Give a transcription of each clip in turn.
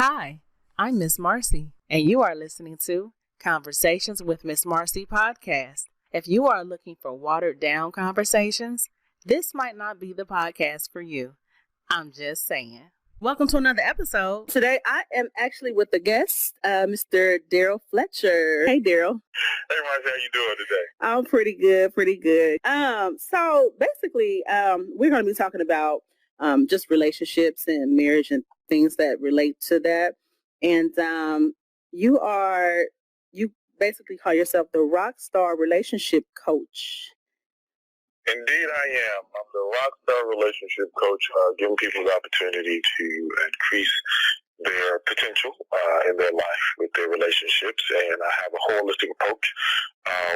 Hi, I'm Miss Marcie, and you are listening to Conversations with Miss Marcie podcast. If you are looking for watered down conversations, this might not be the podcast for you. I'm just saying. Welcome to another episode. Today I am actually with a guest, Mr. Daryl Fletcher. Hey, Daryl. Hey, Marcie, how you doing today? I'm pretty good. So basically, we're going to be talking about just relationships and marriage and things that relate to that. And you basically call yourself the rock star relationship coach. Indeed, I am. I'm the Rockstar Relationship Coach, giving people the opportunity to increase their potential in their life with their relationships. And I have a holistic approach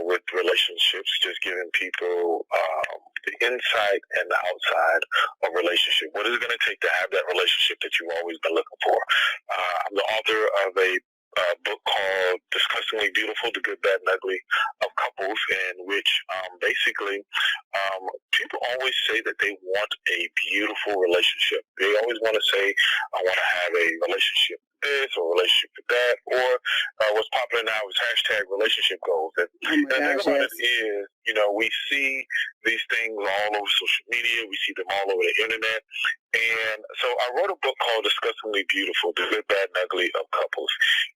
with relationships, just giving people the inside and the outside of relationship. What is it going to take to have that relationship that you've always been looking for? I'm the author of a book called Disgustingly Beautiful, The Good, Bad, and Ugly of Couples, in which basically people always say that they want a beautiful relationship. They always want to say, I want to have a relationship with this or a relationship with that, or what's popular now is hashtag relationship goals. And the thing about it is, we see these things all over social media. We see them all over the internet. And so I wrote a book called Disgustingly Beautiful, The Good, Bad, and Ugly of Couples.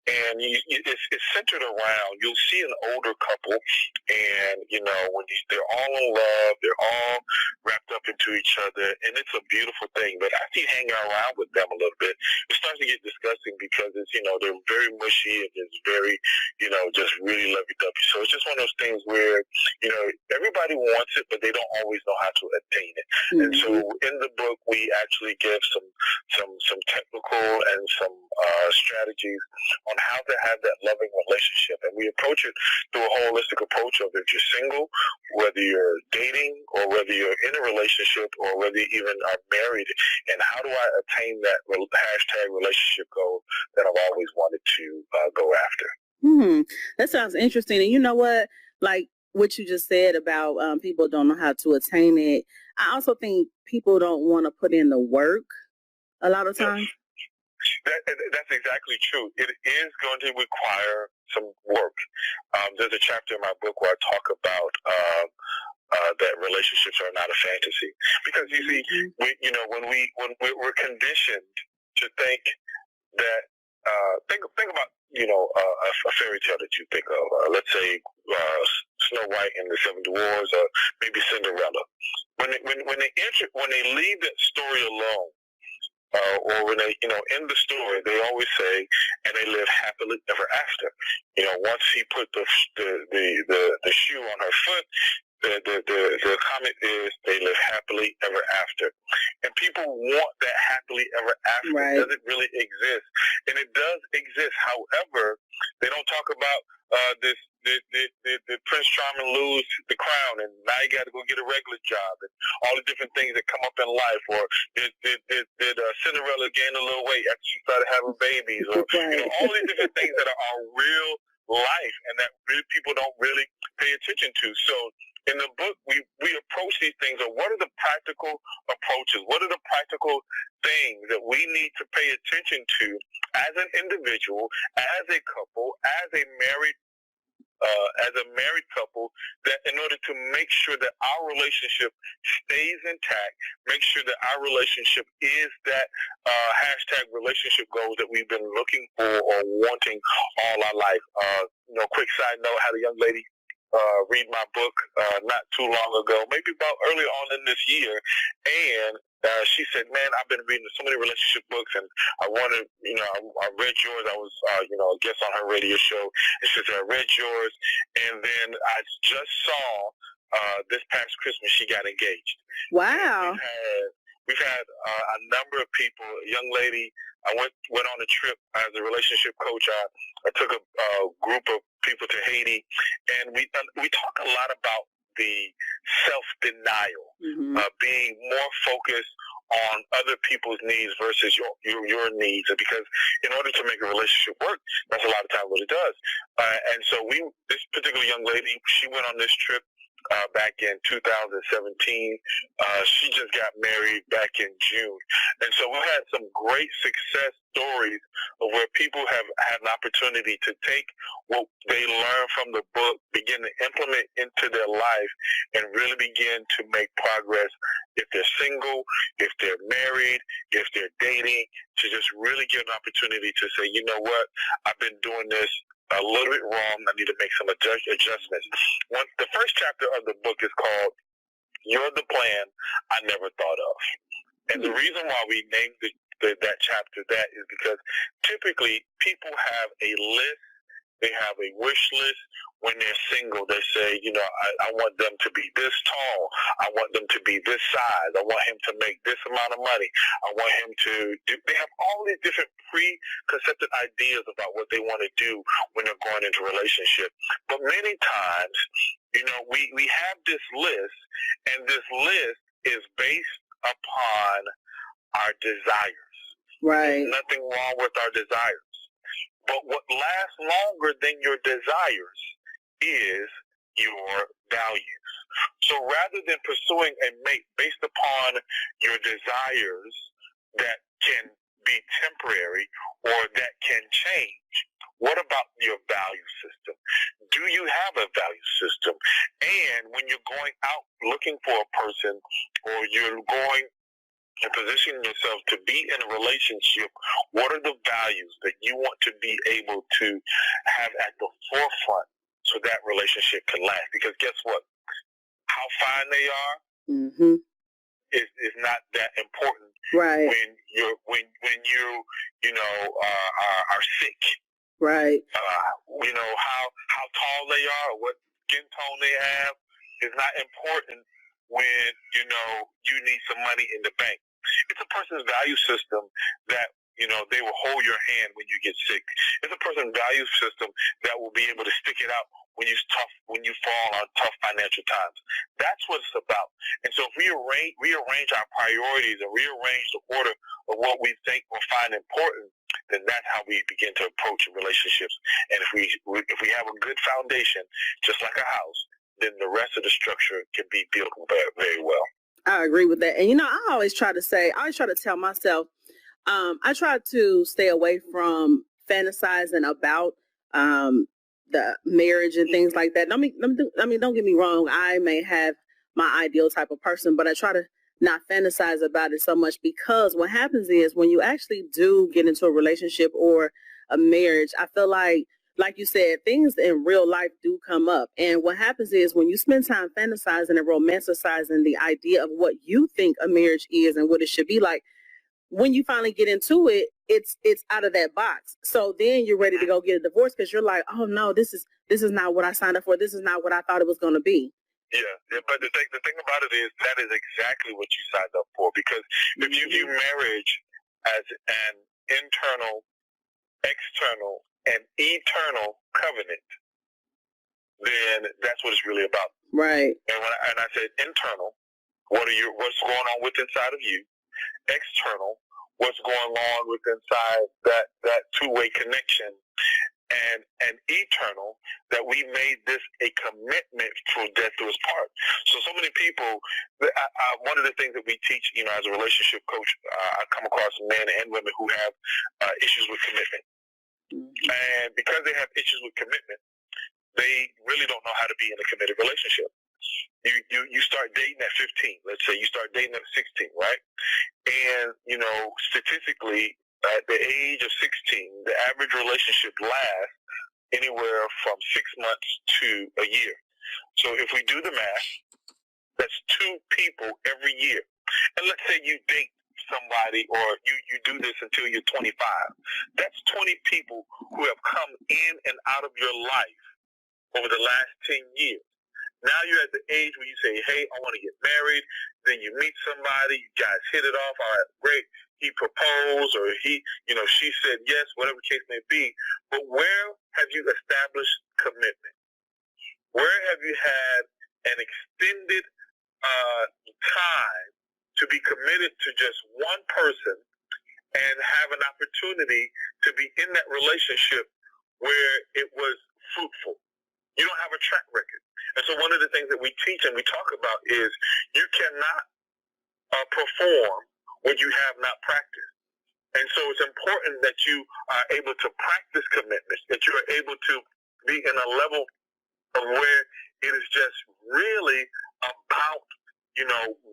And it's centered around, you'll see an older couple, and, when they're all in love, they're all wrapped up into each other, and it's a beautiful thing. But after you hang around with them a little bit, it starts to get disgusting because it's, they're very mushy and it's very, just really lovey-dovey. So it's just one of those things where, everybody wants it, but they don't always know how to attain it. Mm-hmm. And so in the book, we actually give some technical and some strategies on how to have that loving relationship. And we approach it through a holistic approach of if you're single, whether you're dating, or whether you're in a relationship, or whether you even are married, and how do I attain that hashtag relationship goal that I've always wanted to go after. That sounds interesting. And you know what? Like what you just said about people don't know how to attain it. I also think people don't want to put in the work a lot of times. That's exactly true. It is going to require some work. There's a chapter in my book where I talk about that relationships are not a fantasy, because you see, when we're conditioned to think that think about a fairy tale that you think of. Let's say Snow White and the Seven Dwarfs, or maybe Cinderella. When they leave that story alone. Or when they, in the story, they always say, and they live happily ever after. Once he put the shoe on her foot, the comment is they live happily ever after. And people want that happily ever after. Right. It doesn't really exist. And it does exist. However, they don't talk about the Prince Charming lose the crown, and now you got to go get a regular job, and all the different things that come up in life. Or did Cinderella gain a little weight after she started having babies? Or all these different things that are our real life, and that really people don't really pay attention to. So in the book, we approach these things of what are the practical approaches, what are the practical things that we need to pay attention to as an individual, as a couple, as a married couple, that in order to make sure that our relationship stays intact, make sure that our relationship is that hashtag relationship goal that we've been looking for or wanting all our life. Quick side note, I had a young lady read my book not too long ago, maybe about early on in this year, and she said, man, I've been reading so many relationship books, and I wanted, I read yours. I was, a guest on her radio show, and she said, I read yours, and then I just saw this past Christmas she got engaged. Wow. We've had a number of people. A young lady, I went on a trip as a relationship coach. I took a group of people to Haiti, and we talk a lot about the self-denial, being more focused on other people's needs versus your needs, because in order to make a relationship work, that's a lot of times what it does. And so this particular young lady, she went on this trip back in 2017. She just got married back in June. And so we had some great success stories of where people have had an opportunity to take what they learned from the book, begin to implement into their life, and really begin to make progress if they're single, if they're married, if they're dating, to just really get an opportunity to say, you know what, I've been doing this a little bit wrong. I need to make some adjustments. The first chapter of the book is called "You're the Plan I Never Thought of." And the reason why we named that chapter that is because typically people have a list. They have a wish list. When they're single, they say, you know, I want them to be this tall. I want them to be this size. I want him to make this amount of money. I want him to do. They have all these different preconceived ideas about what they want to do when they're going into a relationship. But many times, you know, we have this list, and this list is based upon our desires. Right. There's nothing wrong with our desires. But what lasts longer than your desires is your values. So rather than pursuing a mate based upon your desires that can be temporary or that can change, what about your value system? Do you have a value system? And when you're going out looking for a person, or you're going and positioning yourself to be in a relationship, what are the values that you want to be able to have at the forefront so that relationship can last? Because guess what? How fine they are is not that important. Right. When you are sick. Right. You know how tall they are, or what skin tone they have is not important when you know you need some money in the bank. It's a person's value system that, you know, they will hold your hand when you get sick. It's a person's value system that will be able to stick it out when you fall on tough financial times. That's what it's about. And so if we rearrange our priorities and rearrange the order of what we think or find important, then that's how we begin to approach relationships. And if we have a good foundation, just like a house, then the rest of the structure can be built very, very well. I agree with that. And, you know, I always try to tell myself, I try to stay away from fantasizing about the marriage and things like that. Don't get me wrong. I may have my ideal type of person, but I try to not fantasize about it so much, because what happens is when you actually do get into a relationship or a marriage, I feel like you said, things in real life do come up. And what happens is when you spend time fantasizing and romanticizing the idea of what you think a marriage is and what it should be like, when you finally get into it, it's out of that box. So then you're ready to go get a divorce because you're like, oh no, this is not what I signed up for. This is not what I thought it was going to be. Yeah, but the thing about it is that is exactly what you signed up for. Because if you view marriage as an internal, external, and eternal covenant, then that's what it's really about. Right. And I said internal, what's going on with inside of you? External, what's going on with inside that two-way connection? And eternal, that we made this a commitment through death do us part. So many people, one of the things that we teach, you know, as a relationship coach, I come across men and women who have issues with commitment. And because they have issues with commitment, they really don't know how to be in a committed relationship. You start dating at 15. Let's say you start dating at 16, right? And, you know, statistically, at the age of 16, the average relationship lasts anywhere from 6 months to a year. So if we do the math, that's 2 people every year. And let's say you date somebody, or you do this until you're 25. That's 20 people who have come in and out of your life over the last 10 years. Now you're at the age where you say, hey, I want to get married. Then you meet somebody, you guys hit it off. All right, great. He proposed, or she said yes, whatever case may be. But where have you established commitment? Where have you had an extended time to be committed to just one person and have an opportunity to be in that relationship where it was fruitful? You don't have a track record. And so one of the things that we teach and we talk about is you cannot perform what you have not practiced. And so it's important that you are able to practice commitments, that you are able to be in a level of where it is just really about,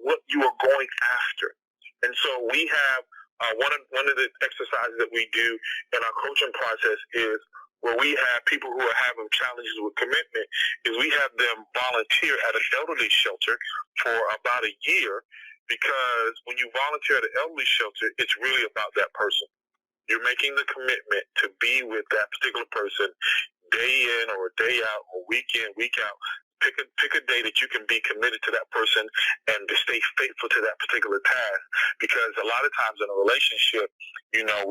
what you are going after. And so we have one of the exercises that we do in our coaching process is where we have people who are having challenges with commitment is we have them volunteer at an elderly shelter for about a year, because when you volunteer at an elderly shelter, it's really about that person. You're making the commitment to be with that particular person day in or day out or week in, week out. Pick a day that you can be committed to that person and to stay faithful to that particular task. Because a lot of times in a relationship,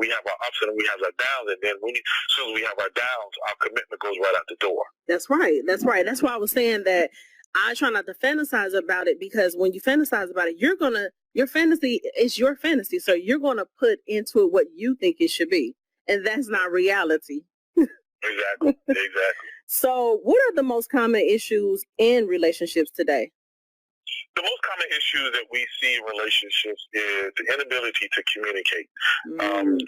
we have our ups and we have our downs, and then as soon as we have our downs, our commitment goes right out the door. That's right. That's right. That's why I was saying that I try not to fantasize about it, because when you fantasize about it, your fantasy is your fantasy. So you're going to put into it what you think it should be. And that's not reality. Exactly. So what are the most common issues in relationships today? The most common issue that we see in relationships is the inability to communicate.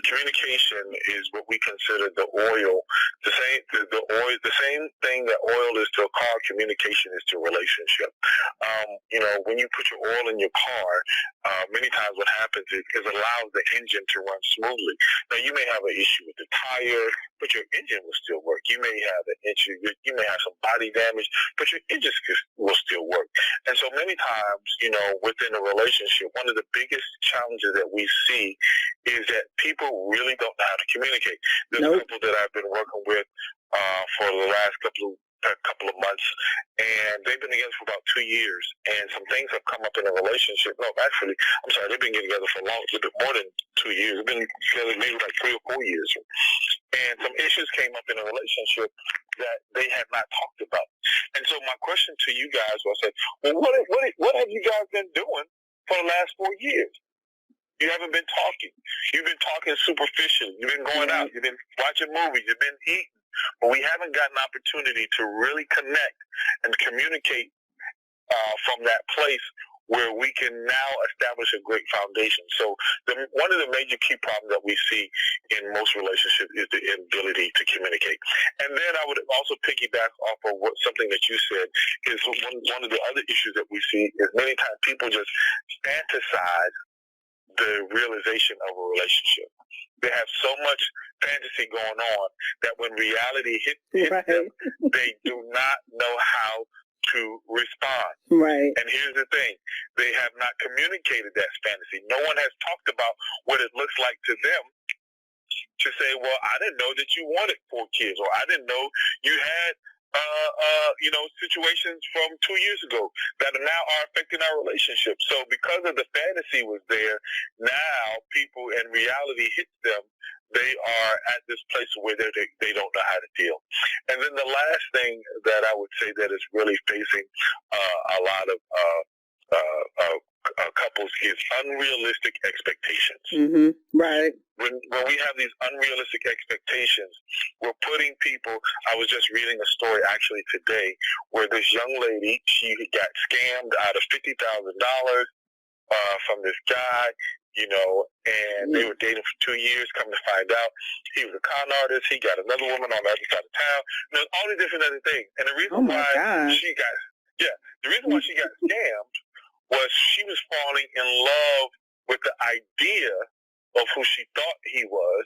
Communication is what we consider the oil. The same thing that oil is to a car, communication is to a relationship. When you put your oil in your car, many times what happens is it allows the engine to run smoothly. Now, you may have an issue with the tire, but your engine will still work. You may have an issue, you may have some body damage, but your engine will still work. And so many times, within a relationship, one of the biggest challenges that we see is that people really don't know how to communicate. There's a couple that I've been working with for the last couple of months, and they've been together for about 2 years, and some things have come up in a relationship. No, actually, I'm sorry, they've been getting together for a little bit more than 2 years. They've been together maybe like 3 or 4 years, and some issues came up in a relationship that they had not talked about. And so my question to you guys was, well, what have you guys been doing for the last 4 years? You haven't been talking. You've been talking superficially. You've been going out. You've been watching movies. You've been eating. But we haven't gotten an opportunity to really connect and communicate from that place where we can now establish a great foundation. So one of the major key problems that we see in most relationships is the inability to communicate. And then I would also piggyback off of something that you said is one of the other issues that we see is many times people just fantasize the realization of a relationship. They have so much fantasy going on that when reality hits them, they do not know how to respond. Right. And here's the thing. They have not communicated that fantasy. No one has talked about what it looks like to them to say, well, I didn't know that you wanted 4 kids, or I didn't know you had situations from 2 years ago that now are affecting our relationship. So because of the fantasy was there, now people and reality hits them. They are at this place where they don't know how to deal. And then the last thing that I would say that is really facing a lot of couples is unrealistic expectations. Mm-hmm. Right. When we have these unrealistic expectations, we're putting people. I was just reading a story actually today where this young lady, she got scammed out of $50,000 from this guy, and they were dating for 2 years. Come to find out, he was a con artist. He got another woman on the other side of town. All these different other things. And the reason why she got scammed was she was falling in love with the idea of who she thought he was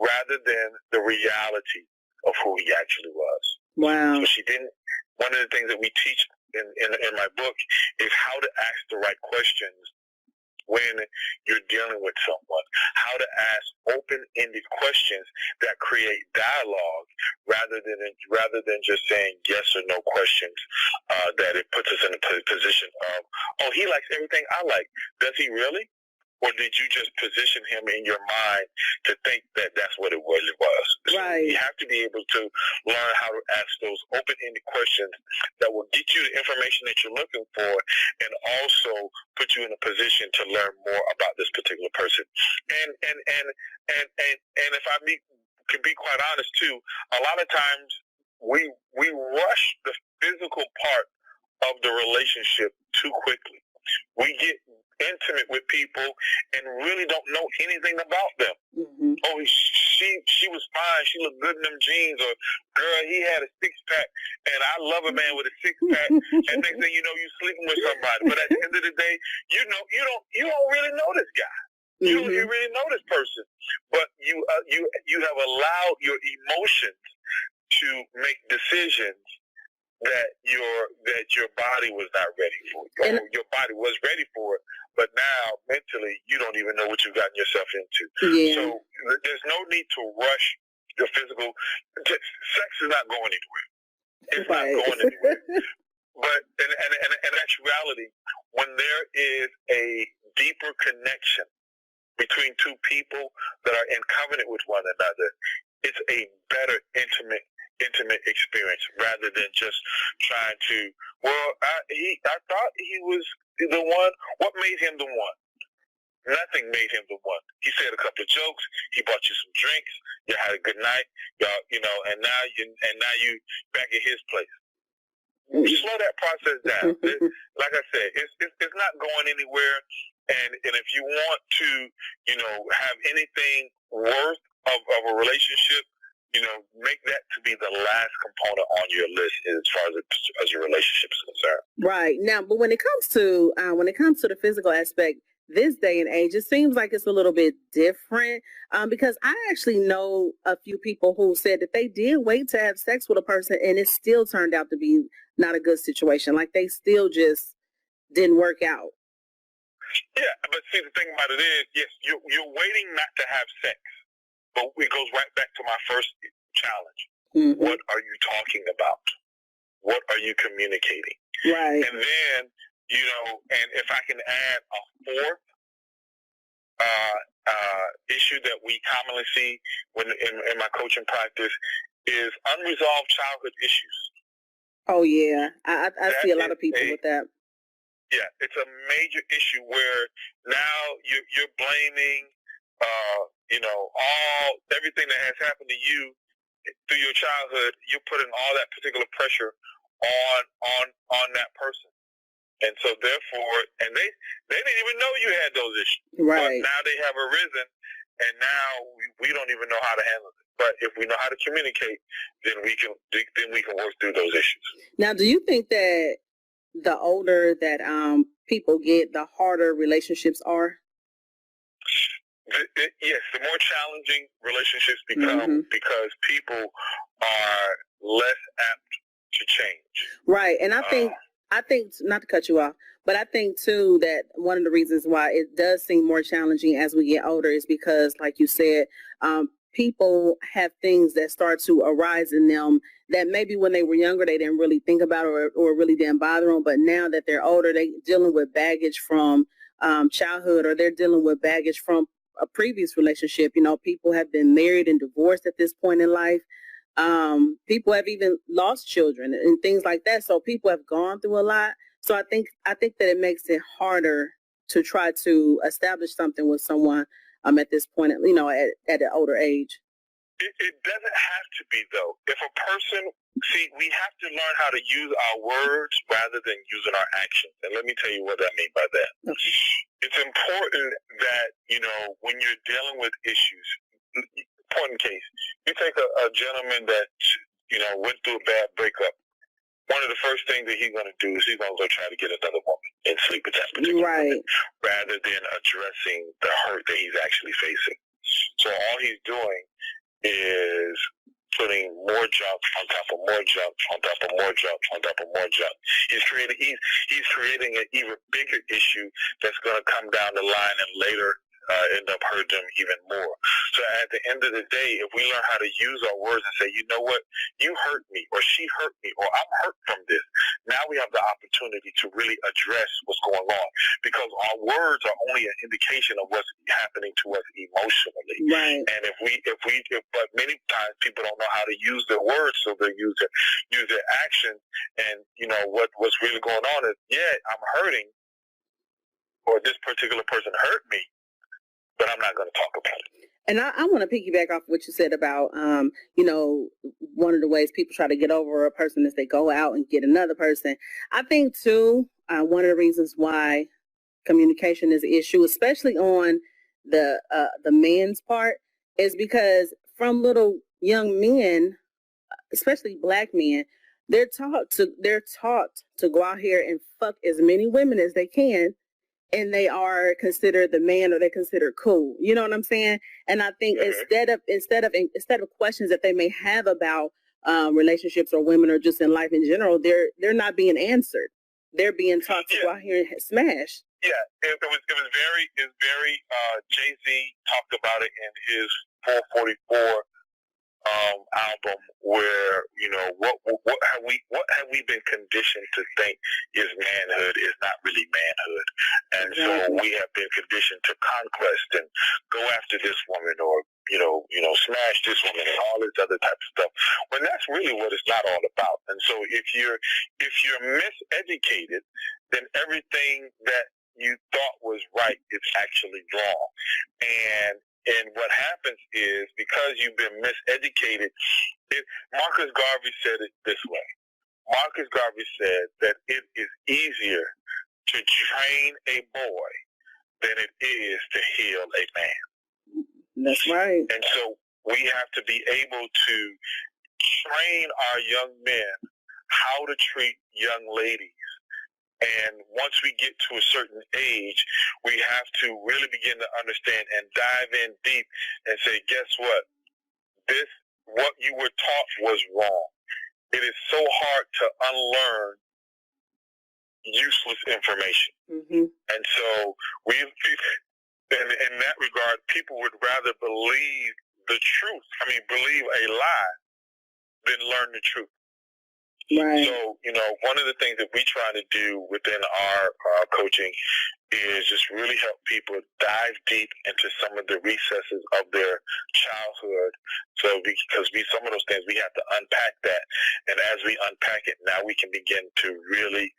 rather than the reality of who he actually was. Wow. So she didn't. One of the things that we teach in my book is how to ask the right questions when you're dealing with someone, how to ask open-ended questions that create dialogue rather than just saying yes or no questions, that it puts us in a position of, oh, he likes everything I like. Does he really? Or did you just position him in your mind to think that that's what it really was? Right. So you have to be able to learn how to ask those open-ended questions that will get you the information that you're looking for and also put you in a position to learn more about this particular person. And if I can be quite honest too, a lot of times we rush physical part of the relationship too quickly. We get intimate with people and really don't know anything about them. Mm-hmm. Oh, she was fine. She looked good in them jeans. Or, girl, he had a six-pack, and I love a man with a six-pack. And next thing you know, you sleeping with somebody. But at the end of the day, you don't really know this guy. You don't really know this person. But you have allowed your emotions to make decisions that your body was not ready for. Or your body was ready for it, but now mentally you don't even know what you've gotten yourself into. Yeah. So there's no need to rush the physical. Sex is not going anywhere. It's not going anywhere. But in actuality, when there is a deeper connection between two people that are in covenant with one another, it's a better intimate experience rather than just trying to, I thought he was the one. What made him the one? Nothing made him the one. He said a couple of jokes. He bought you some drinks. You had a good night. Y'all, and now you back at his place. Slow that process down. Like I said, it's not going anywhere. And if you want to, have anything worth of a relationship, make that to be the last component on your list as far as your relationship is concerned. Right. Now, but when it comes to the physical aspect, this day and age, it seems like it's a little bit different because I actually know a few people who said that they did wait to have sex with a person and it still turned out to be not a good situation. Like they still just didn't work out. Yeah, but see, the thing about it is, yes, you're waiting not to have sex. But it goes right back to my first challenge. Mm-hmm. What are you talking about? What are you communicating? Right. And then, and if I can add a fourth issue that we commonly see when in my coaching practice is unresolved childhood issues. Oh, yeah. I see a lot of people with that. Yeah, it's a major issue where now you're blaming everything that has happened to you through your childhood. You're putting all that particular pressure on that person, and so therefore, and they didn't even know you had those issues. Right. But now they have arisen, and now we don't even know how to handle it. But if we know how to communicate, then we can work through those issues. Now, do you think that the older that people get, the harder relationships are? Yes, the more challenging relationships become because people are less apt to change. Right, and I think not to cut you off, but I think too that one of the reasons why it does seem more challenging as we get older is because, like you said, people have things that start to arise in them that maybe when they were younger they didn't really think about or really didn't bother them, but now that they're older, they're dealing with baggage from childhood, or they're dealing with baggage from a previous relationship. People have been married and divorced at this point in life. People have even lost children and things like that. So people have gone through a lot. So I think that it makes it harder to try to establish something with someone at this point, at an older age. It doesn't have to be, though. If a person, we have to learn how to use our words rather than using our actions. And let me tell you what I mean by that. Okay. It's important that, when you're dealing with issues, important case, you take a gentleman that, went through a bad breakup. One of the first things that he's going to do is he's going to go try to get another woman and sleep with that particular woman, rather than addressing the hurt that he's actually facing. So all he's doing is putting more junk on top of more junk on top of more junk on top of more junk. He's creating an even bigger issue that's going to come down the line and later end up hurting them even more. So at the end of the day, if we learn how to use our words and say, you know what, you hurt me, or she hurt me, or I'm hurt from this, now we have the opportunity to really address what's going on, because our words are only an indication of what's happening to us emotionally. Right. And but many times people don't know how to use their words, so they use their action. And what's really going on is, I'm hurting, or this particular person hurt me, but I'm not going to talk about it. And I want to piggyback off what you said about, one of the ways people try to get over a person is they go out and get another person. I think, too, one of the reasons why communication is an issue, especially on the man's part, is because from little young men, especially black men, they're taught to go out here and fuck as many women as they can, and they are considered the man, or they're considered cool. You know what I'm saying? And I think instead of questions that they may have about relationships or women or just in life in general, they're not being answered. They're being taught to go out here and smash. Yeah, it was very Jay-Z talked about it in his 444 album, where what have we been conditioned to think is manhood is not really manhood, and so we have been conditioned to conquest and go after this woman, or smash this woman and all this other type of stuff, when that's really what it's not all about. And so if you're miseducated, then everything that you thought was right is actually wrong. And what happens is, because you've been miseducated, Marcus Garvey said it this way. Marcus Garvey said that it is easier to train a boy than it is to heal a man. That's right. And so we have to be able to train our young men how to treat young ladies. And once we get to a certain age, we have to really begin to understand and dive in deep and say, guess what? What you were taught was wrong. It is so hard to unlearn useless information. Mm-hmm. And so in that regard, people would rather believe believe a lie than learn the truth. Right. So, one of the things that we try to do within our coaching is just really help people dive deep into some of the recesses of their childhood. So because some of those things, we have to unpack that. And as we unpack it, now we can begin to really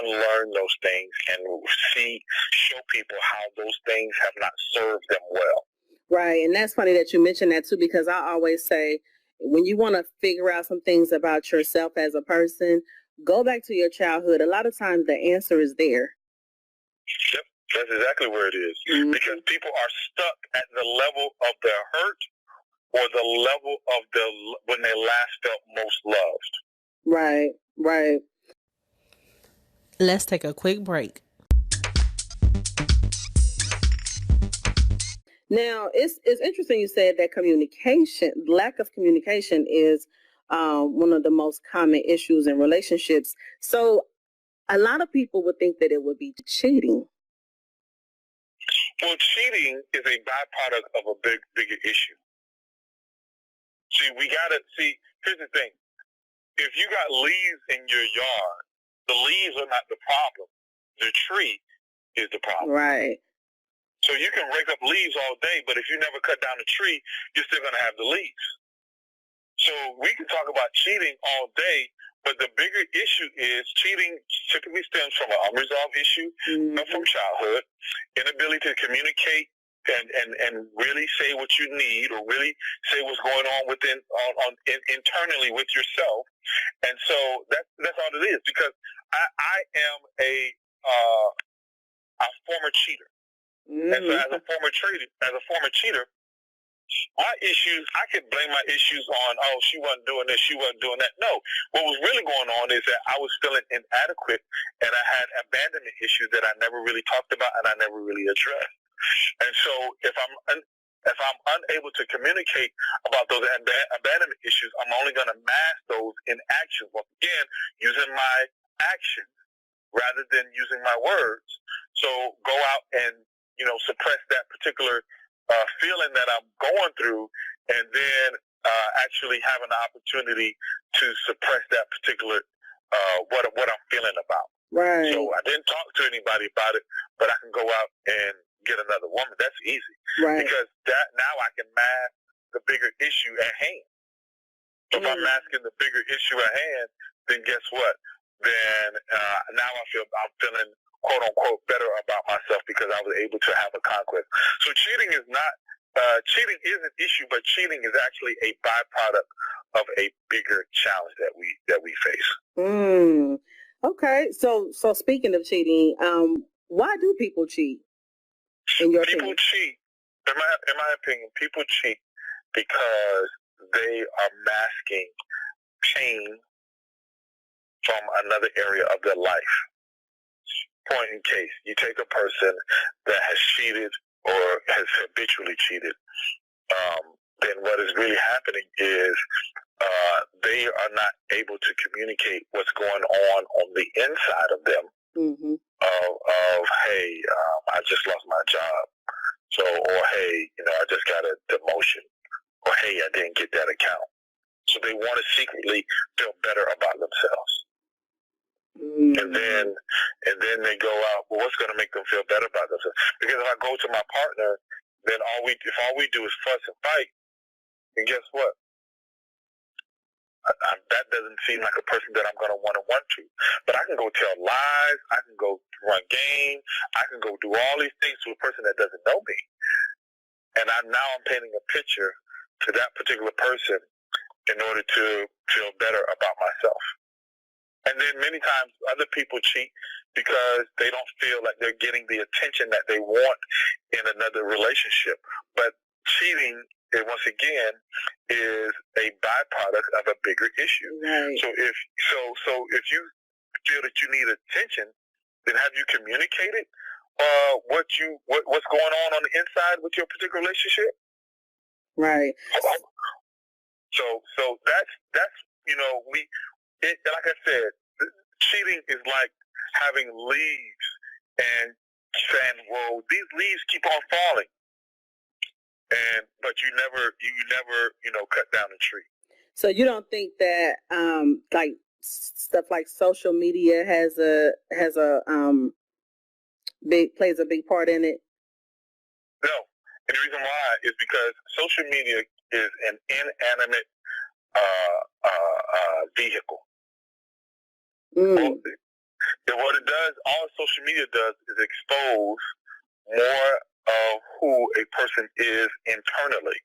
unlearn those things and show people how those things have not served them well. Right. And that's funny that you mentioned that too, because I always say, when you want to figure out some things about yourself as a person, go back to your childhood. A lot of times the answer is there. Yep, that's exactly where it is. Mm-hmm. Because people are stuck at the level of their hurt, or the level of when they last felt most loved. Right, right. Let's take a quick break. Now, it's interesting you said that lack of communication is one of the most common issues in relationships. So a lot of people would think that it would be cheating. Well, cheating is a byproduct of a bigger issue. Here's the thing. If you got leaves in your yard, the leaves are not the problem. The tree is the problem. Right. So you can rake up leaves all day, but if you never cut down a tree, you're still going to have the leaves. So we can talk about cheating all day, but the bigger issue is cheating typically stems from an unresolved issue, from childhood, inability to communicate and really say what you need, or really say what's going on internally with yourself. And so that's all it is, because I am a former cheater. And so as a former cheater, my issues, I could blame my issues on, she wasn't doing this, she wasn't doing that. No, what was really going on is that I was feeling inadequate, and I had abandonment issues that I never really talked about and I never really addressed. And so if I'm unable to communicate about those abandonment issues, I'm only going to mask those in actions. Once again, using my actions rather than using my words. So go out and suppress that particular feeling that I'm going through, and then actually have an opportunity to suppress that particular what I'm feeling about. Right. So I didn't talk to anybody about it, but I can go out and get another woman. That's easy. Right. Because now I can mask the bigger issue at hand. So if I'm masking the bigger issue at hand, then guess what? Then now I'm feeling quote unquote better about myself, because I was able to have a conquest. So cheating is not cheating is an issue, but cheating is actually a byproduct of a bigger challenge that we face. Okay. So speaking of cheating, why do people cheat? In your opinion? Cheat. In my opinion, people cheat because they are masking pain from another area of their life. Point in case, you take a person that has cheated or has habitually cheated, then what is really happening is they are not able to communicate what's going on the inside of them. Mm-hmm. Of hey, I just lost my job, so, or hey, I just got a demotion, or hey, I didn't get that account. So they want to secretly feel better about themselves. And then they go out, well, what's going to make them feel better about themselves? Because if I go to my partner, then if all we do is fuss and fight, then guess what? That doesn't seem like a person that I'm going to want to. But I can go tell lies, I can go run game, I can go do all these things to a person that doesn't know me. And now I'm painting a picture to that particular person in order to feel better about myself. And then many times other people cheat because they don't feel like they're getting the attention that they want in another relationship. But cheating, once again, is a byproduct of a bigger issue. Right. So if you feel that you need attention, then have you communicated what's going on the inside with your particular relationship? Right. So that's like I said, cheating is like having leaves and saying, well, these leaves keep on falling. But you never cut down a tree. So you don't think that like stuff like social media plays a big part in it? No. And the reason why is because social media is an inanimate vehicle. What it does, all social media does is expose more of who a person is internally.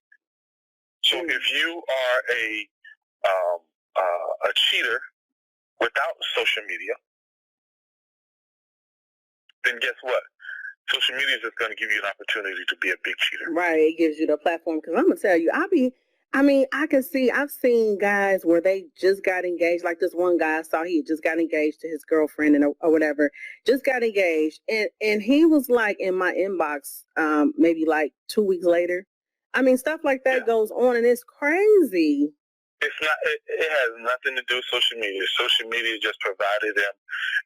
So if you are a cheater without social media, then guess what? Social media is just going to give you an opportunity to be a big cheater. Right. It gives you the platform. Because I'm going to tell you, I've seen guys where they just got engaged. Like this one guy I saw, he just got engaged to his girlfriend or whatever, just got engaged. And he was like in my inbox, maybe like 2 weeks later. I mean, stuff like that goes on and it's crazy. It's not, it has nothing to do with social media. Social media just provided them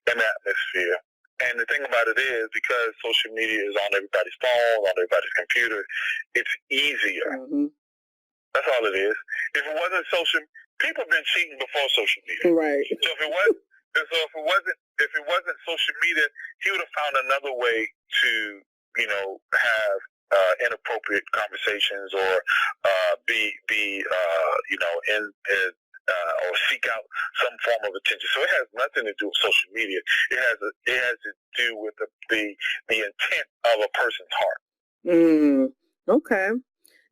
an atmosphere. And the thing about it is, because social media is on everybody's phone, on everybody's computer, it's easier. Mm-hmm. That's all it is. If it wasn't social, people have been cheating before social media. Right. So if it wasn't social media, he would have found another way to, have inappropriate conversations or or seek out some form of attention. So it has nothing to do with social media. It has to do with the intent of a person's heart. Okay.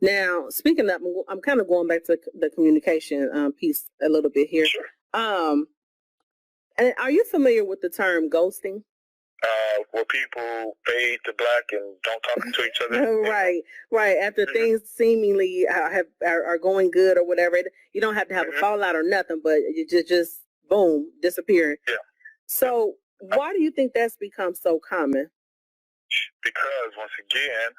Now, speaking of, I'm kind of going back to the communication piece a little bit here. Sure. And are you familiar with the term ghosting? Where people fade to black and don't talk to each other. Right. After things seemingly are going good or whatever, you don't have to have a fallout or nothing, but you just boom, disappearing. Yeah. So why do you think that's become so common? Because once again,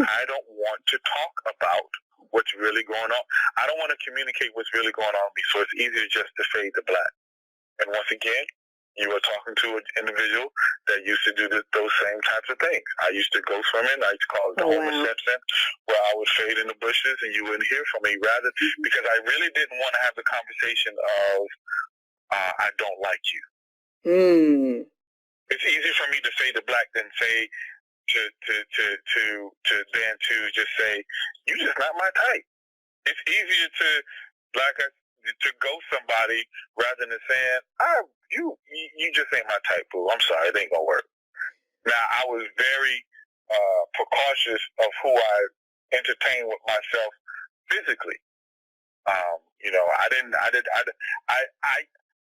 I don't want to talk about what's really going on. I don't want to communicate what's really going on with me, so it's easier just to fade to black. And once again, you were talking to an individual that used to do those same types of things. I used to go swimming. I used to call it the Homer Simpson, where I would fade in the bushes and you wouldn't hear from me, because I really didn't want to have the conversation of, I don't like you. It's easier for me to fade to black than say, to just say, you just not my type. It's easier to ghost somebody rather than saying, you just ain't my type, boo. I'm sorry, it ain't gonna work. Now, I was very precautious of who I entertain with myself physically.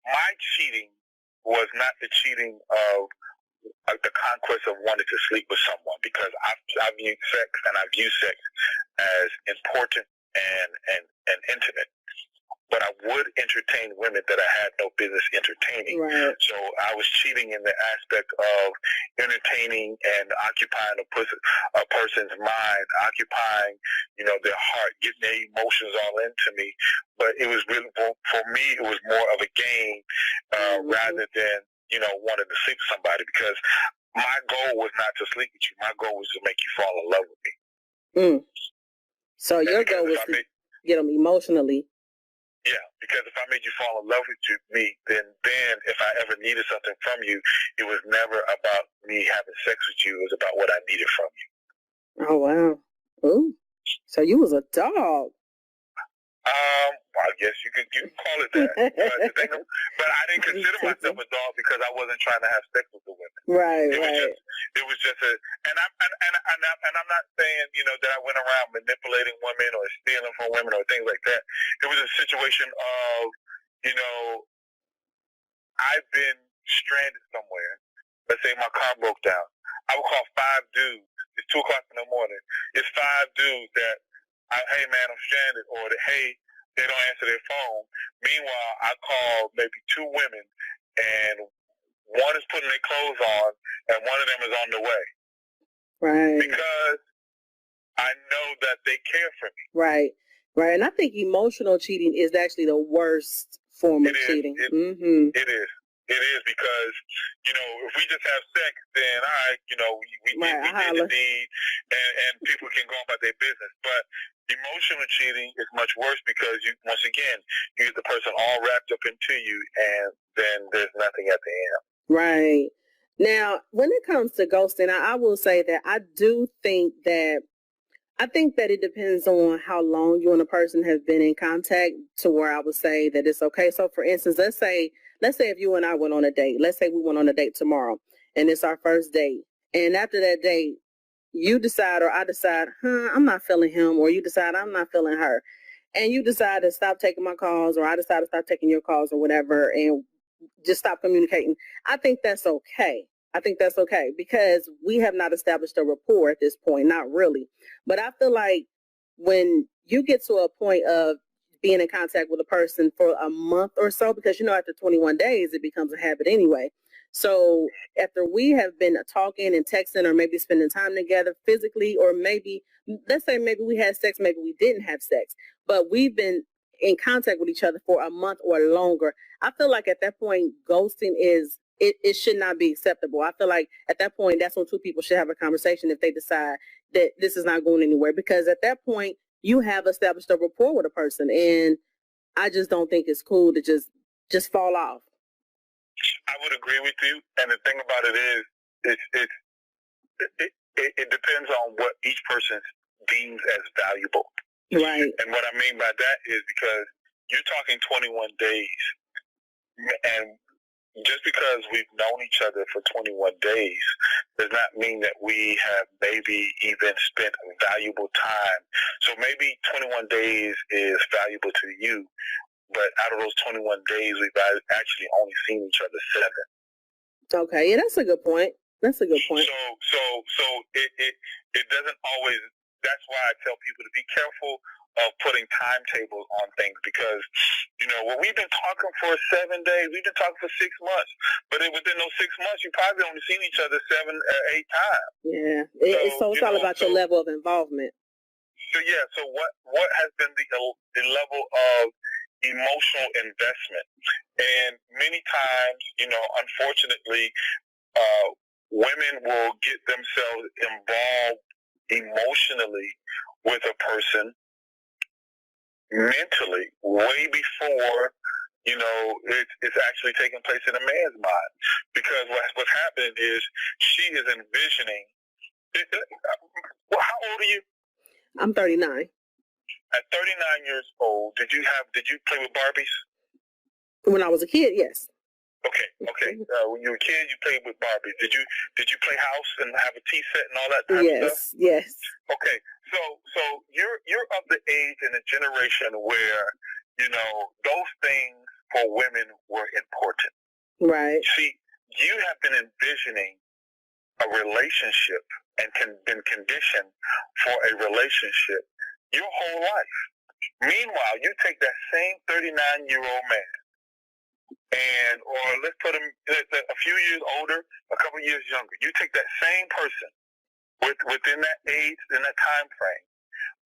My cheating was not the cheating of the conquest of wanting to sleep with someone, because I viewed sex and I view sex as important and intimate. But I would entertain women that I had no business entertaining. Right. So I was cheating in the aspect of entertaining and occupying a person's mind, occupying, their heart, getting their emotions all into me. But it was really, for me, it was more of a game rather than, wanting to sleep with somebody, because my goal was not to sleep with you. My goal was to make you fall in love with me. So your goal was to get them emotionally. Yeah, because if I made you fall in love with me, then if I ever needed something from you, it was never about me having sex with you. It was about what I needed from you. Oh, wow. Ooh. So you was a dog. I guess you can call it that. But I didn't consider myself a dog because I wasn't trying to have sex with the women. Right, it was just and I'm not saying, that I went around manipulating women or stealing from women or things like that. It was a situation of, I've been stranded somewhere. Let's say my car broke down. I would call 5 dudes. It's 2 o'clock in the morning. It's 5 dudes that, hey man, I'm stranded, or hey, they don't answer their phone. Meanwhile, I call maybe 2 women, and one is putting their clothes on, and one of them is on the way. Right. Because I know that they care for me. Right. Right. And I think emotional cheating is actually the worst form of cheating. It is. It is, because, if we just have sex, then, all right, we did the deed, and people can go about their business. But emotional cheating is much worse, because once again, you get the person all wrapped up into you, and then there's nothing at the end. Right. Now, when it comes to ghosting, I will say that I think that it depends on how long you and a person have been in contact, to where I would say that it's okay. So, for instance, let's say if you and I went on a date. Let's say we went on a date tomorrow, and it's our first date. And after that date, you decide, or I decide, I'm not feeling him, or you decide I'm not feeling her. And you decide to stop taking my calls, or I decide to stop taking your calls, or whatever, and just stop communicating. I think that's okay. Because we have not established a rapport at this point, not really. But I feel like when you get to a point of being in contact with a person for a month or so, because, after 21 days, it becomes a habit anyway. So after we have been talking and texting, or maybe spending time together physically, or let's say we had sex, maybe we didn't have sex, but we've been in contact with each other for a month or longer, I feel like at that point, ghosting it should not be acceptable. I feel like at that point, that's when 2 people should have a conversation if they decide that this is not going anywhere, because at that point, you have established a rapport with a person, and I just don't think it's cool to just fall off. I would agree with you, and the thing about it is, it depends on what each person deems as valuable. Right. And what I mean by that is, because you're talking 21 days, and just because we've known each other for 21 days does not mean that we have maybe even spent valuable time. So maybe 21 days is valuable to you, but out of those 21 days, we've actually only seen each other 7. Okay, yeah, that's a good point. So it doesn't always. That's why I tell people to be careful of putting timetables on things, because, when we've been talking for 7 days, we've been talking for 6 months, but within those 6 months, you probably only seen each other 7 or 8 times. Yeah, so it's all about your level of involvement. So what has been the level of emotional investment? And many times, unfortunately, women will get themselves involved emotionally with a person, mentally, way before it's actually taking place in a man's mind. Because what's happening is, she is envisioning. How old are you? I'm 39. At 39 years old, did you play with Barbies? When I was a kid, yes. Okay. When you were a kid, you played with Barbies. Did you play house and have a tea set and all that type of stuff? Yes. Okay. So you're of the age and the generation where, you know, those things for women were important. Right. See, you have been envisioning a relationship and been conditioned for a relationship your whole life. Meanwhile, you take that same 39-year-old man or let's put him a few years older, a couple years younger. You take that same person within that age, in that time frame.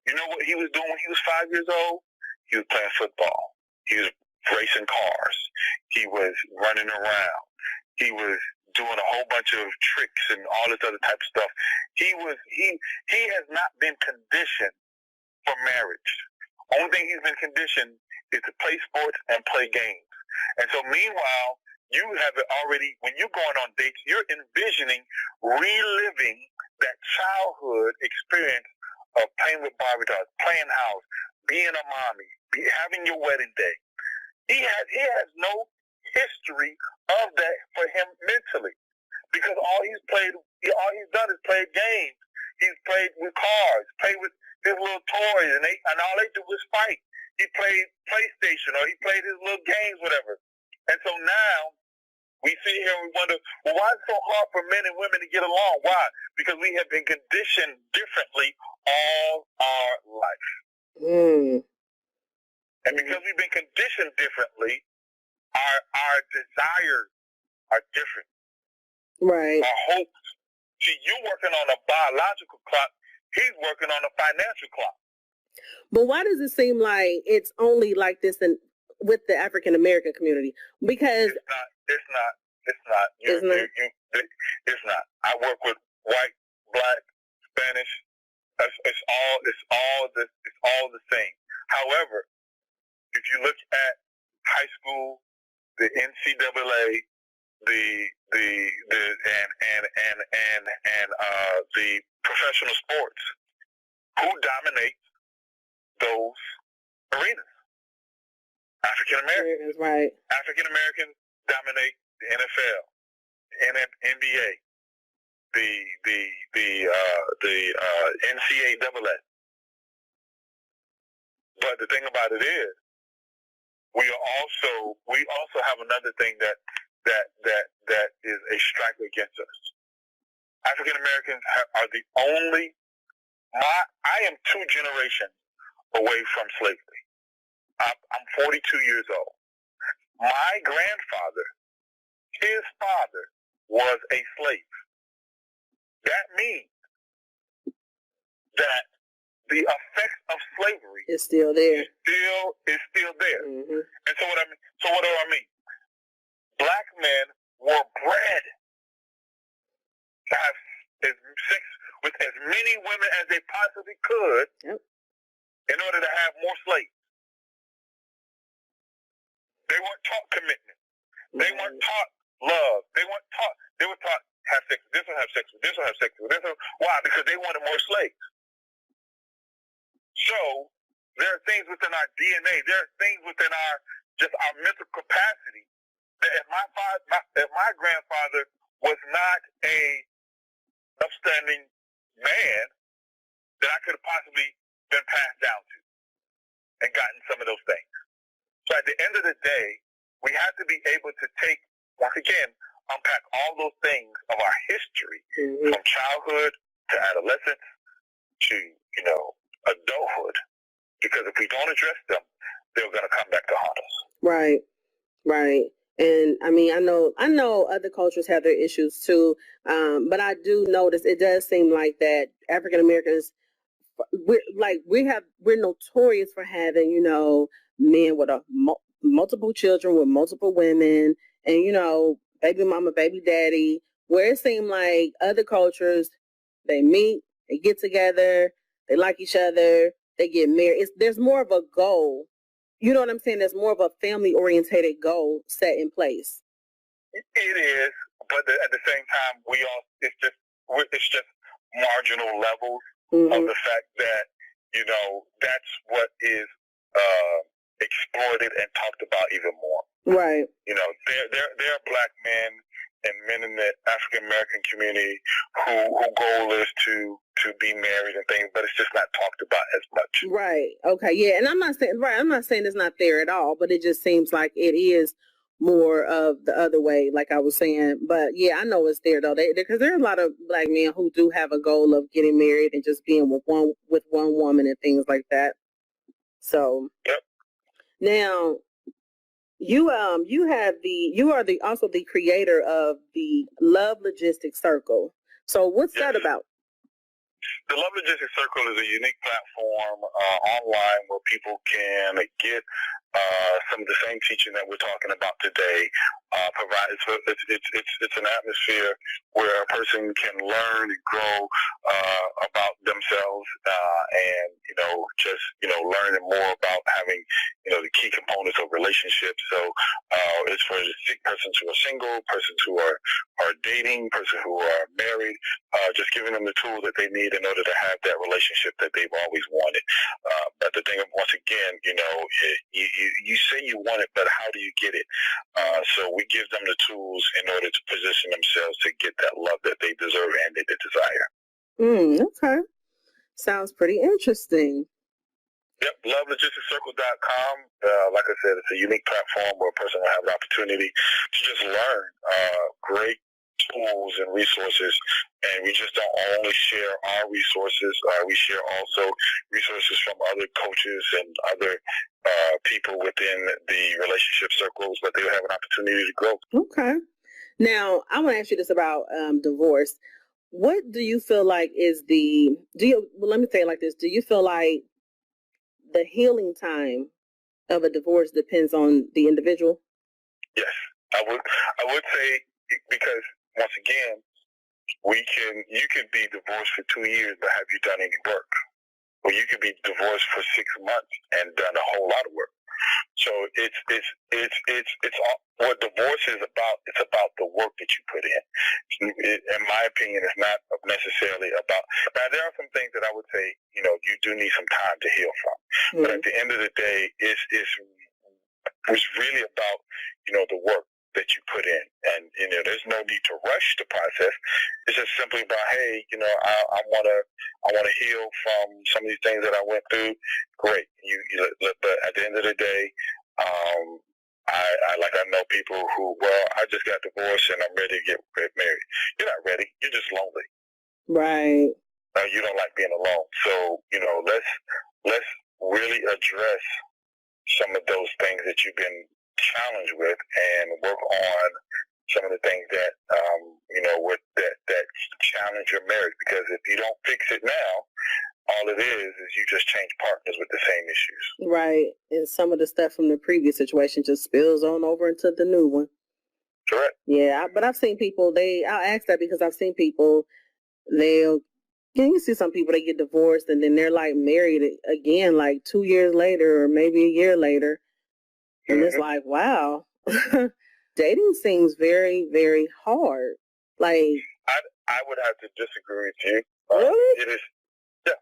You know what he was doing when he was 5 years old? He was playing football. He was racing cars. He was running around. He was doing a whole bunch of tricks and all this other type of stuff. He has not been conditioned for marriage. Only thing he's been conditioned is to play sports and play games. And so meanwhile, you have it already, when you're going on dates, you're envisioning reliving that childhood experience of playing with Barbie dolls, playing house, being a mommy, having your wedding day. He has no history of that for him mentally, because all he's done is play games. He's played with cars, played with his little toys, and all they do is fight. He played PlayStation, or he played his little games, whatever. And so now we sit here and we wonder, well, why is it so hard for men and women to get along? Why? Because we have been conditioned differently all our life. And because we've been conditioned differently, our desires are different. Right. Our hopes. See, you're working on a biological clock. He's working on a financial clock. But why does it seem like it's only like this with the African American community? Because it's not. It's not. I work with white, black, Spanish. It's all the same. However, if you look at high school, the NCAA, the professional sports, who dominates those arenas? African Americans. Right. African Americans dominate the NFL, NBA, the NCAA. But the thing about it is, we also have another thing that is a strike against us. African Americans are the only. I am 2 generations away from slavery. I'm 42 years old. My grandfather, his father, was a slave. That means that the effects of slavery is still there. Is still there. Mm-hmm. And so what do I mean? Black men were bred to have sex with as many women as they possibly could, yep, in order to have more slaves. They weren't taught commitment. They weren't taught love. They were taught have sex with this one, have sex with this one, have sex with this one. Why? Because they wanted more slaves. So there are things within our DNA. There are things within our mental capacity that if my grandfather was not a upstanding man, that I could have possibly been passed down to and gotten some of those things. So at the end of the day, we have to be able to take, once again, unpack all those things of our history, mm-hmm, from childhood to adolescence to, adulthood. Because if we don't address them, they're going to come back to haunt us. Right, right. And I mean, I know other cultures have their issues too, but I do notice it does seem like that African Americans, we're notorious for having, men with multiple children with multiple women, and baby mama, baby daddy. Where it seems like other cultures, they meet, they get together, they like each other, they get married. There's more of a goal. You know what I'm saying? There's more of a family-orientated goal set in place. It is, but at the same time, it's just marginal levels, mm-hmm, of the fact that that's what is exploited and talked about even more. Right. There are black men and men in the African American community who goal is to be married and things, but it's just not talked about as much. Right. Okay. Yeah. And I'm not saying it's not there at all, but it just seems like it is more of the other way, like I was saying. But yeah, I know it's there though. Because there are a lot of Black men who do have a goal of getting married and just being with one woman and things like that. So yep. Now you are also the creator of the Love Logistics Circle. So what's that about? The Love Logistics Circle is a unique platform online where people can get some of the same teaching that we're talking about today. It's an atmosphere where a person can learn and grow about themselves and learning more about having the key components of relationships. So it's for persons who are single, persons who are dating, persons who are married, just giving them the tools that they need in order to have that relationship that they've always wanted. But the thing, once again, you say you want it, but how do you get it? So we give them the tools in order to position themselves to get that love that they deserve and that they desire. Okay. Sounds pretty interesting. Yep, lovelogisticscircle.com. Like I said, it's a unique platform where a person will have the opportunity to just learn great tools and resources. And we just don't only share our resources. We share also resources from other coaches and other people within the relationship circles, but they'll have an opportunity to grow. Okay. Now, I want to ask you this about divorce. What do you feel like is let me say it like this. Do you feel like the healing time of a divorce depends on the individual? Yes, I would say, because once again, you could be divorced for 2 years, but have you done any work? Or you could be divorced for 6 months and done a whole lot of work. So it's what divorce is about. It's about the work that you put in. In my opinion, it's not necessarily about. Now, there are some things that I would say, you do need some time to heal from. Mm-hmm. But at the end of the day, it's really about, the work that you put in. And, there's no need to rush the process. It's just simply about, hey, I want to heal from some of these things that I went through. Great. But at the end of the day, I know people who, I just got divorced and I'm ready to get married. You're not ready. You're just lonely. Right. You don't like being alone. So, let's really address some of those things that you've been challenged with and work on some of the things that that challenge your marriage, because if you don't fix it now, all it is you just change partners with the same issues. Right. And some of the stuff from the previous situation just spills on over into the new one. Correct. Yeah, but I've seen people, I'll ask that because I've seen people, you see some people, they get divorced and then they're like married again like 2 years later or maybe a year later. And it's like, wow, dating seems very, very hard. Like, I would have to disagree with you. Really? It is. Yeah.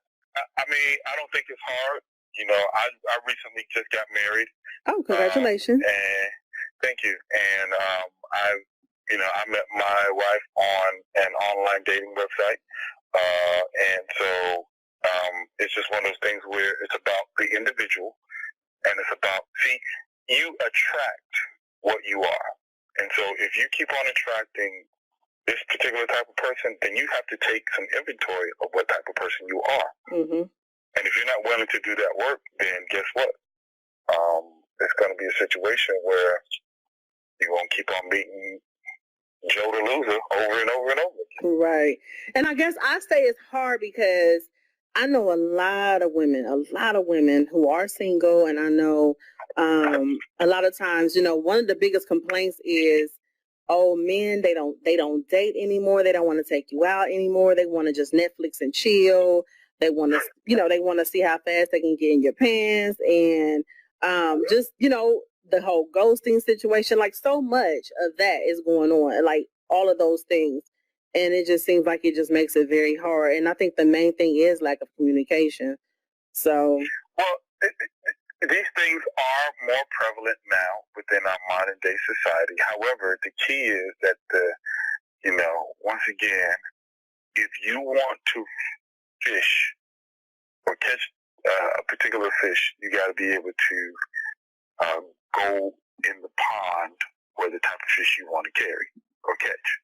I mean, I don't think it's hard. I recently just got married. Oh, congratulations. And thank you. And I met my wife on an online dating website. And so it's just one of those things where it's about the individual, and it's about, you attract what you are. And so if you keep on attracting this particular type of person, then you have to take some inventory of what type of person you are. Mm-hmm. And if you're not willing to do that work, then guess what? It's going to be a situation where you're going to keep on meeting Joe the loser over and over and over. Right. And I guess I say it's hard because I know a lot of women who are single, and I know a lot of times, one of the biggest complaints is, men, they don't date anymore. They don't want to take you out anymore. They want to just Netflix and chill. They want to, they want to see how fast they can get in your pants, and the whole ghosting situation. Like, so much of that is going on, like all of those things. And it just seems like it just makes it very hard. And I think the main thing is lack of communication. So, well, These things are more prevalent now within our modern day society. However, the key is that once again, if you want to fish or catch a particular fish, you got to be able to go in the pond where the type of fish you want to carry or catch.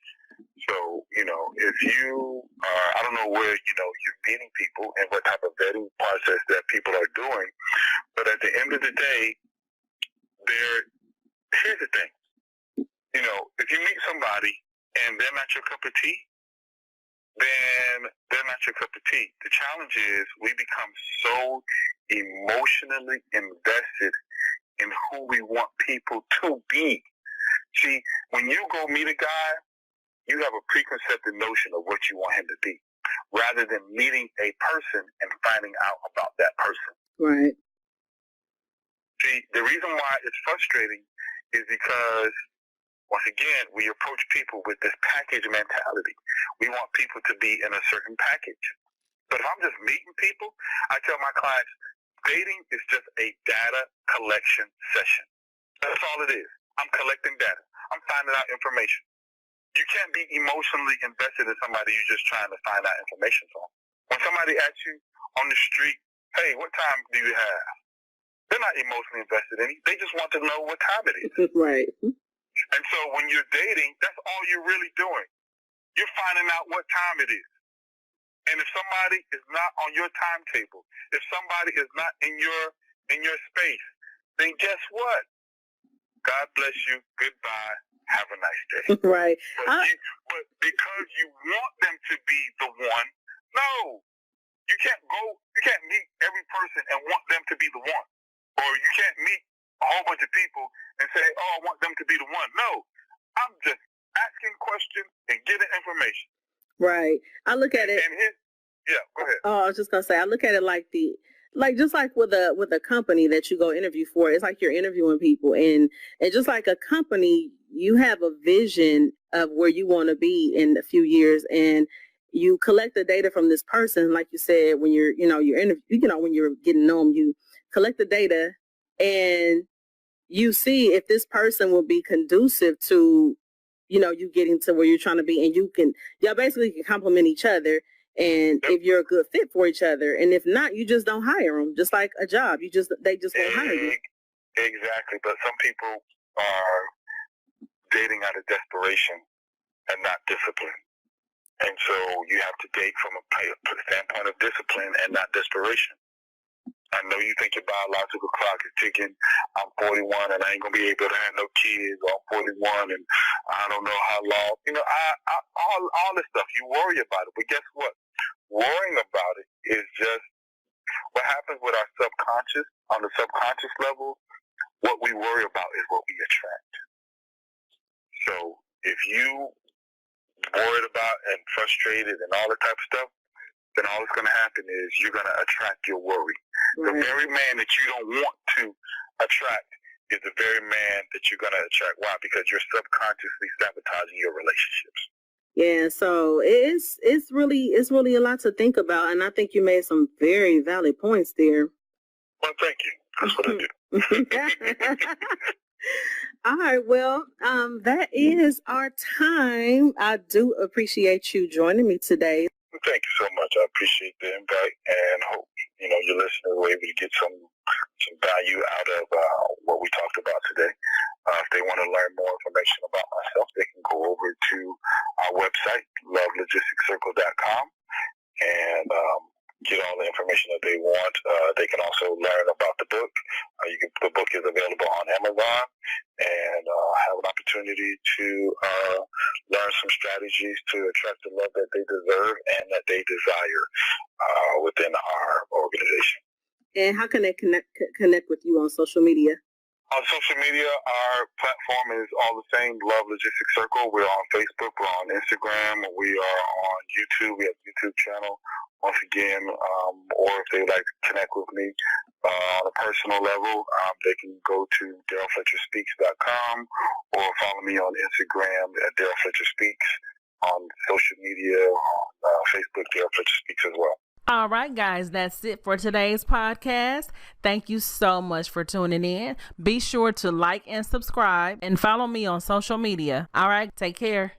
So, if you are, I don't know where, you're meeting people and what type of vetting process that people are doing, but at the end of the day, here's the thing. If you meet somebody and they're not your cup of tea, then they're not your cup of tea. The challenge is we become so emotionally invested in who we want people to be. See, when you go meet a guy, you have a preconceived notion of what you want him to be, rather than meeting a person and finding out about that person. Right. See, the reason why it's frustrating is because, once again, we approach people with this package mentality. We want people to be in a certain package. But if I'm just meeting people, I tell my clients, dating is just a data collection session. That's all it is. I'm collecting data. I'm finding out information. You can't be emotionally invested in somebody you're just trying to find out information from. When somebody asks you on the street, hey, what time do you have? They're not emotionally invested in you. They just want to know what time it is. Right. And so when you're dating, that's all you're really doing. You're finding out what time it is. And if somebody is not on your timetable, if somebody is not in your space, then guess what? God bless you. Goodbye. Have a nice day. Right. But because you want them to be the one, no. You can't meet every person and want them to be the one. Or you can't meet a whole bunch of people and say, oh, I want them to be the one. No. I'm just asking questions and getting information. Right. I look at it. Yeah, go ahead. Oh, I was just going to say, I look at it just like with a company that you go interview for, it's like you're interviewing people, and just like a company, you have a vision of where you want to be in a few years, and you collect the data from this person, like you said, when you're when you're getting to know them, you collect the data and you see if this person will be conducive to, you getting to where you're trying to be, and y'all basically can complement each other. And if you're a good fit for each other, and if not, you just don't hire them. Just like a job, they just won't hire you. Exactly, but some people are dating out of desperation and not discipline, and so you have to date from a standpoint of discipline and not desperation. I know you think your biological clock is ticking. I'm 41 and I ain't gonna be able to have no kids. Or I'm 41 and I don't know how long. All this stuff. You worry about it, but guess what? Worrying about it is just what happens with our subconscious. On the subconscious level, what we worry about is what we attract. So if you worried about and frustrated and all that type of stuff, then all that's going to happen is you're going to attract your worry. Right. The very man that you don't want to attract is the very man that you're going to attract. Why? Because you're subconsciously sabotaging your relationships. Yeah, so it's really a lot to think about, and I think you made some very valid points there. Well, thank you. That's what I do. All right, well, that is our time. I do appreciate you joining me today. Thank you so much. I appreciate the invite, and hope your listeners were able to get some value out of what we talked about today. If they want to learn more information about myself, they can go over to our website, lovelogisticscircle.com, and get all the information that they want. They can also learn about the book. The book is available on Amazon, and have an opportunity to learn some strategies to attract the love that they deserve and that they desire within our organization. And how can they connect with you on social media? On social media, our platform is all the same, Love Logistics Circle. We're on Facebook, we're on Instagram, we are on YouTube, we have a YouTube channel. Once again, or if they would like to connect with me on a personal level, they can go to DarylFletcherSpeaks.com or follow me on Instagram at Daryl Fletcher Speaks, on social media, on Facebook, Daryl Fletcher Speaks as well. All right, guys, that's it for today's podcast. Thank you so much for tuning in. Be sure to like and subscribe and follow me on social media. All right, take care.